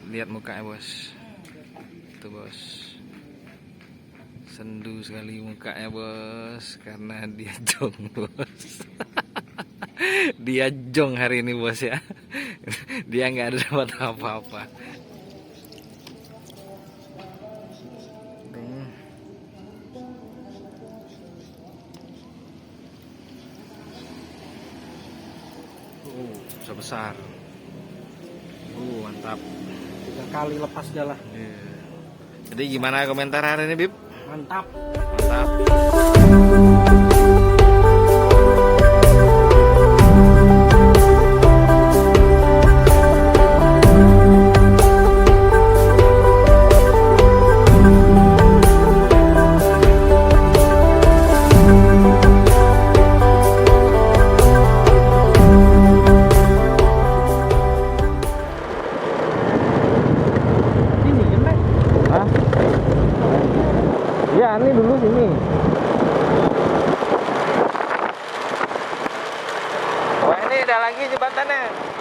Lihat mukanya bos. Tuh bos. Sendu sekali mukanya bos, karena dia jong bos. Dia jong hari ini bos ya. Dia nggak ada dapat apa-apa. Besar. Mantap. 3 kali lepas jalan. Jadi gimana komentar hari ini, Bib? Mantap. Mantap. Ya, ini dulu sini. Wah, ini ada lagi jembatannya.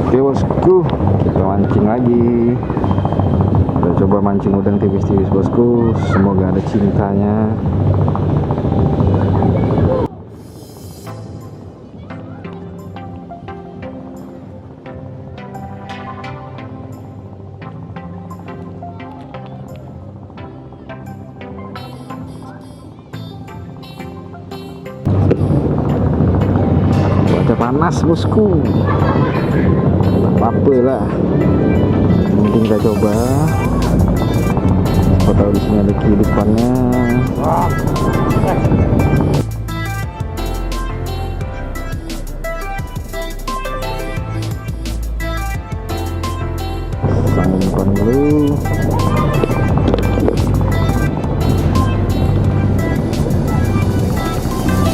Oke bosku, kita mancing lagi. Kita coba mancing udang tipis-tipis bosku. Semoga ada cintanya. Cuaca panas bosku. Apa lah, mungkin kita coba. Siapa tahu di sini ada kehidupannya. Sambungkan dulu.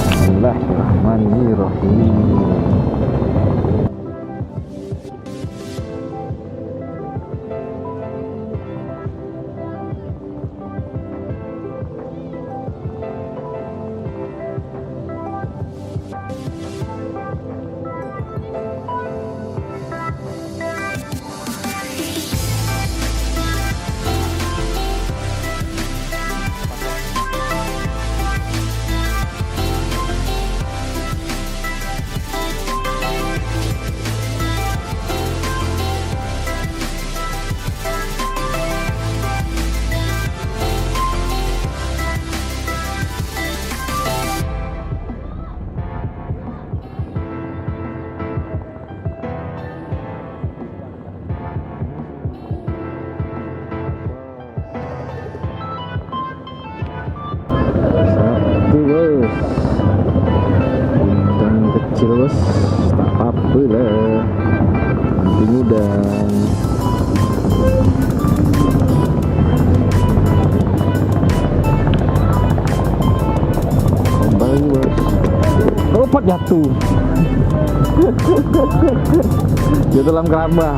Bismillahirrahmanirrahim. Terus tak apa lah, nanti udang. Kembali bos. Up. Cepet jatuh. Jatuh dalam keramba.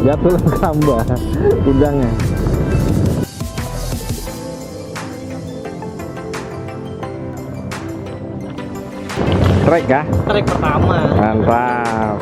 Jatuh dalam keramba. Udangnya. Trek kah? Trek pertama. Mantap.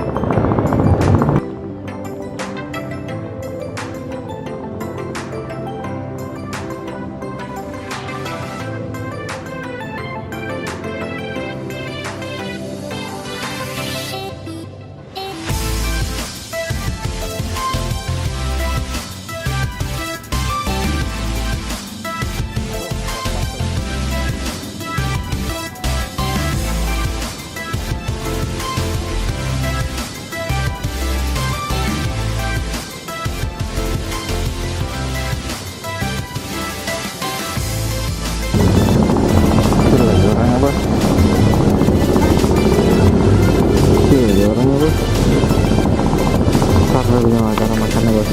Cara makannya bos.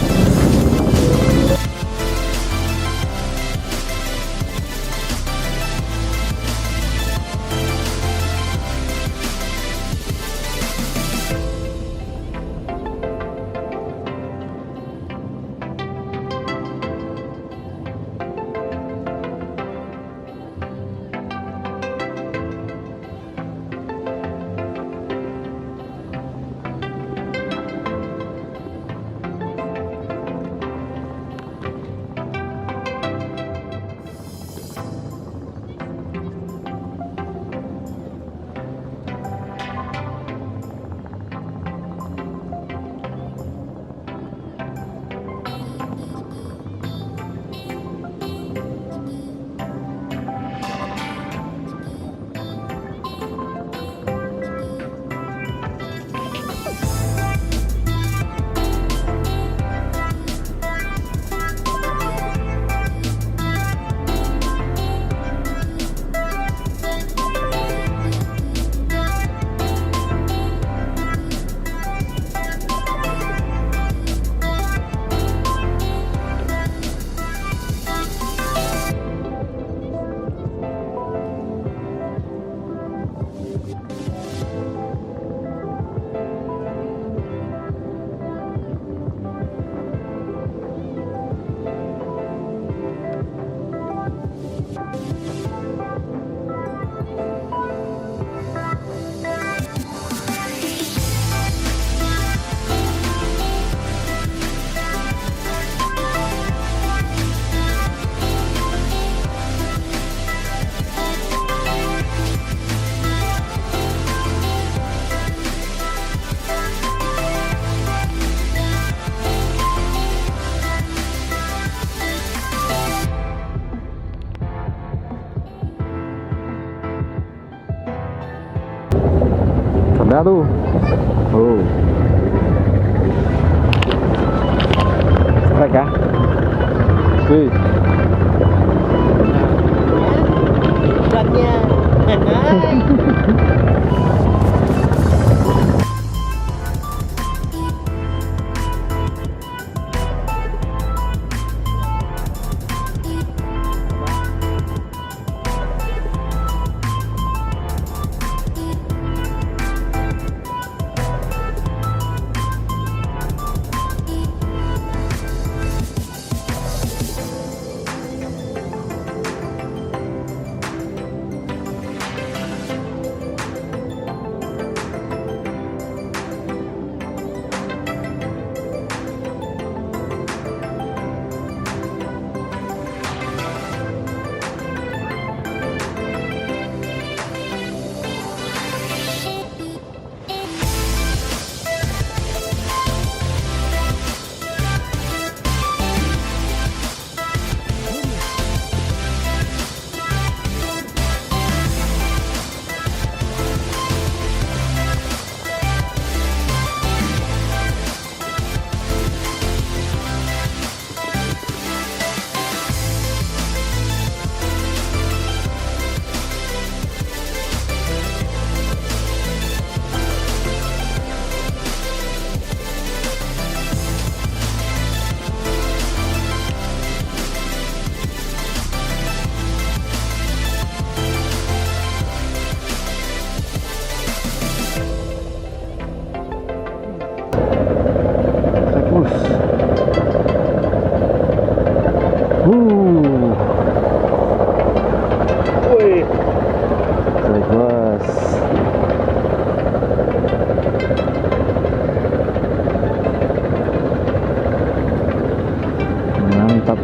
Ada tuh. Oh. Strike ya. Wih. Udangnya.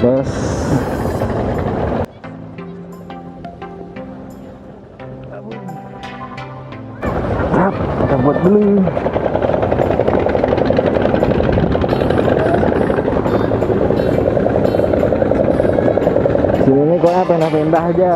Bos. Tap, kita buat dulu. Sini nih kok pindah-pindah aja.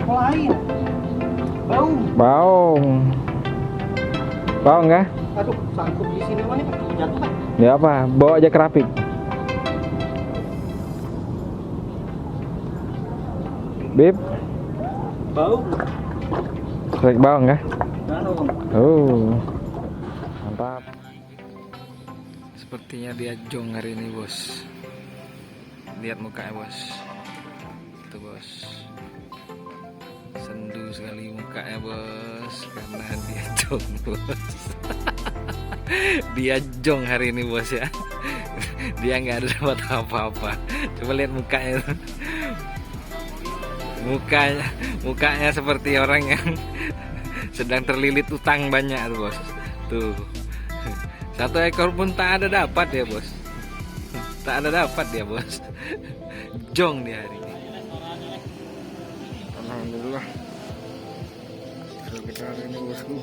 Lain. Bau. Bau. Bau enggak? Aduh, sangkut di sini mana jatuh kan? Ya apa? Bawa aja kerapik. Bib, Bau. tarik bau enggak? Oh, mantap. Sepertinya dia jong hari ini, bos. Lihat mukanya, bos. Itu, bos. Sendu sekali mukanya, bos, karena dia jong, bos. Dia jong hari ini, bos, ya. Dia nggak ada dapat apa-apa. Coba lihat mukanya. Mukanya seperti orang yang sedang terlilit utang banyak, bos. Tuh. Satu ekor pun tak ada dapat ya, bos. Tak ada dapat dia, bos. Jong dia hari ini. Alhamdulillah. Kalau kita hari ini, bosku.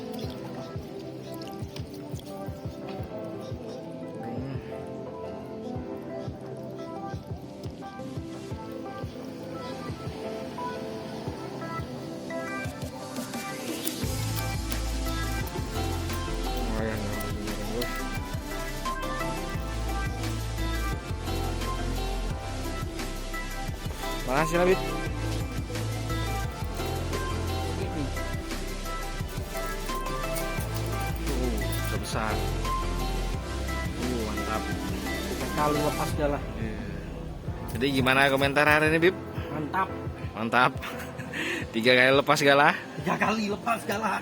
Makasih Labib. Sebesar. Mantap. Kali lepas jalan. Jadi gimana komentar hari ini, Bib? Mantap. Mantap. 3 kali lepas galah. 3 kali lepas jalan.